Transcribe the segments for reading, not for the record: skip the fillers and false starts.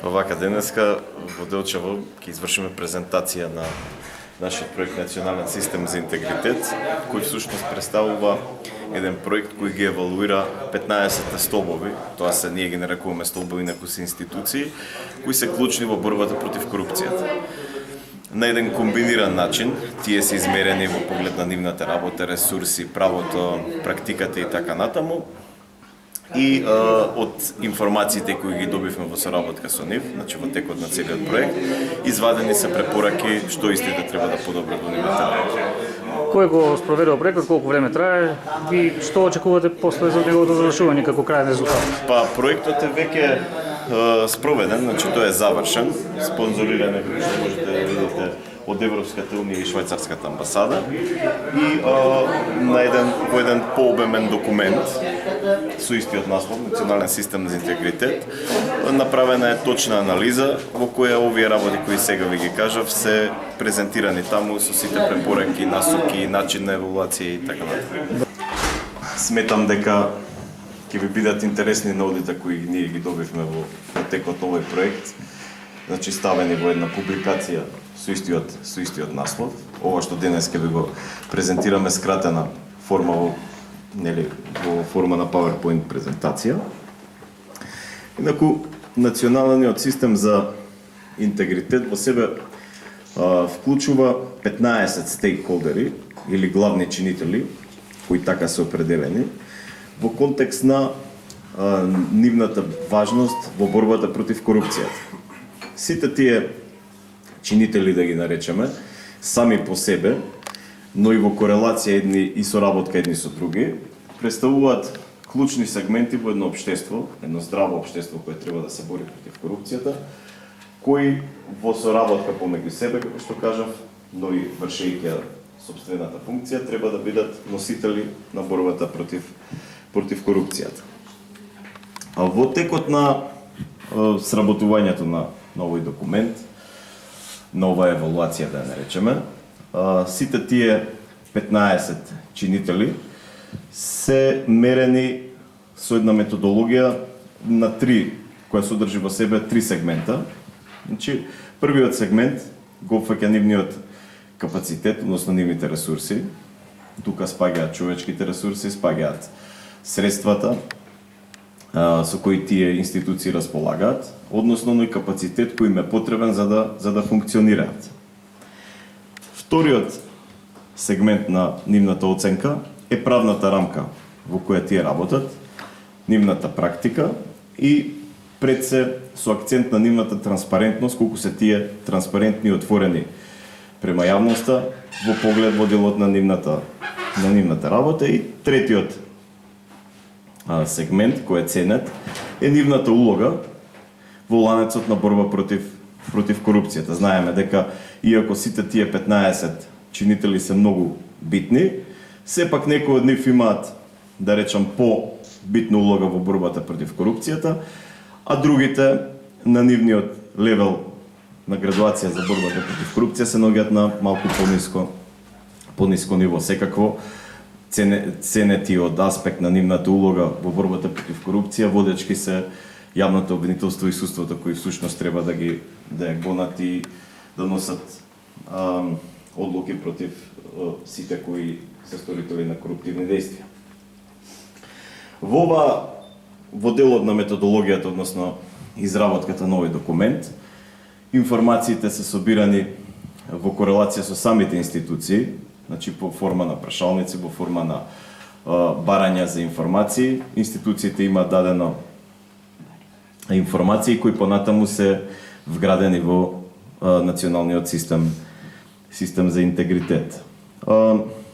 Па вака, денеска во Делчево ќе извршиме презентација на нашиот проект Национален систем за интегритет, кој всушност представува еден проект кој ги евалуира 15 столбови, тоа се ние ги нарекуваме столбови на кои се институции, кои се клучни во борбата против корупцијата. На еден комбиниран начин, тие се измерени во поглед на нивната работа, ресурси, правото, практиката и така натаму. И од информациите кои ги добивме во соработка со нив, значи во текот на целиот проект, извадени се препораки што истите треба да подобрат во нивната работа. Кој го спроведува проектот, колку време трае и што очекувате после за неговото завршување како крајен резултат? Па проектот е веќе спроведен, значи тој е завршен, спонзориран е, како што можете да видите, од Европската унија и Швајцарската амбасада и во еден пообемен документ со истиот наслов Национален систем за интегритет направена е точна анализа во која овие работи кои сега ви ги кажав се презентирани таму со сите препораки, насоки, начин на евалуација и така натаму. Сметам дека ќе ви бидат интересни наудите кои ние ги добивме во текот овој проект. Значи ставени во една публикација со истиот наслов. Ова што денес ќе ви го презентираме скратена форма во форма на PowerPoint презентација. Инаку Националниот систем за интегритет во себе вклучува 15 стейкхолдери или главни чинители кои така се определени во контекст на нивната важност во борбата против корупцијата. Сите тие чинители, да ги наречеме, сами по себе, но и во корелација едни и соработка едни со други, представуваат клучни сегменти во едно општество, едно здраво општество кое треба да се бори против корупцијата, кои во соработка помеѓу себе, како што кажав, но и вршејќи собствената функција, треба да бидат носители на борбата против корупцијата. А во текот на сработувањето на овој документ, нова евалуација да ја наречеме, сите тие 15 чинители се мерени со една методологија на која содржи во себе 3 сегмента. Значи, првиот сегмент го опфаќа нивниот капацитет, односно нивните ресурси. Тука спаѓаат човечките ресурси, спаѓаат средствата со кои тие институции располагаат, односно и капацитет кој им е потребен за да функционираат. Вториот сегмент на нивната оценка е правната рамка во која тие работат, нивната практика и пред се со акцент на нивната транспарентност, колку се тие транспарентни и отворени према јавноста во поглед во делот на нивната работа. И третиот сегмент кој е ценет е нивната улога во ланецот на борба против корупцијата. Знаеме дека иако сите тие 15 чинители се многу битни, сепак некои од нив имаат, да речам, по-битна улога во борбата против корупцијата, а другите на нивниот левел на градуација за борбата против корупција се наоѓаат на малку пониско ниво. Секакво ценети од аспект на нивната улога во борбата против корупција, водечки се јавното обвинителство и судството кои всушност треба да ја гонат и да носат одлуки против сите кои се сторители на коруптивни дејствија. Во делот на методологијата, односно изработката на овој документ, информациите се собирани во корелација со самите институции, значи по форма на прашалници, во форма на барања за информации. Институциите имаат дадено информации кои понатаму се вградени во Националниот систем за интегритет.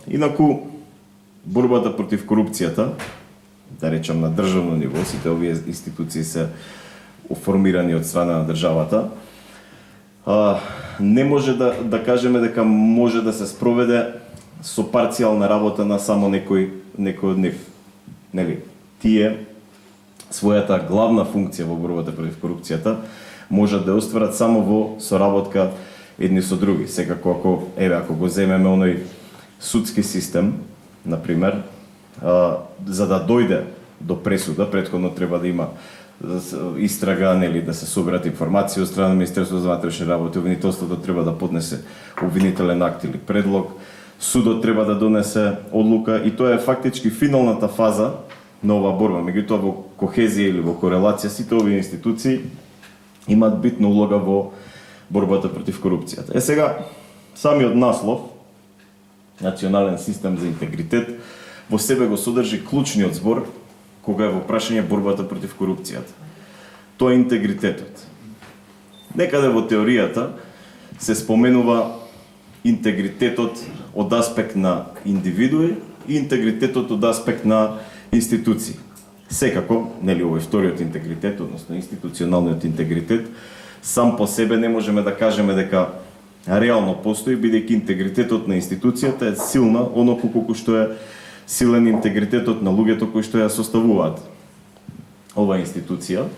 Инаку, борбата против корупцијата, да речам на државно ниво, сите овие институции се оформирани од страна на државата, не може да кажеме дека може да се спроведе со парцијална работа на само некој од нив. Нели? Тие својата главна функција во борбата против корупцијата можат да остварат само во соработка едни со други. Секако ако го земеме оној судски систем, например, за да дојде до пресуда, претходно треба да има истрага, нели, да се соберат информации од страна на Министерството за внатрешни работи, обвинителството треба да поднесе обвинителен акт или предлог, судот треба да донесе одлука и тоа е фактички финалната фаза на оваа борба. Меѓутоа во кохезија или во корелација сите овие институции имаат битна улога во борбата против корупцијата. Сега, самиот наслов, Национален систем за интегритет, во себе го содржи клучниот збор кога е во прашање борбата против корупцијата. Тоа е интегритетот. Некаде во теоријата се споменува интегритетот од аспект на индивидуи и интегритетот од аспект на институции. Секако, нели овој вториот интегритет, односно институционалниот интегритет, сам по себе не можеме да кажеме дека реално постои, бидејќи интегритетот на институцијата е силна, оноку колку што е силен интегритетот на луѓето кои што ја составуваат оваа институција.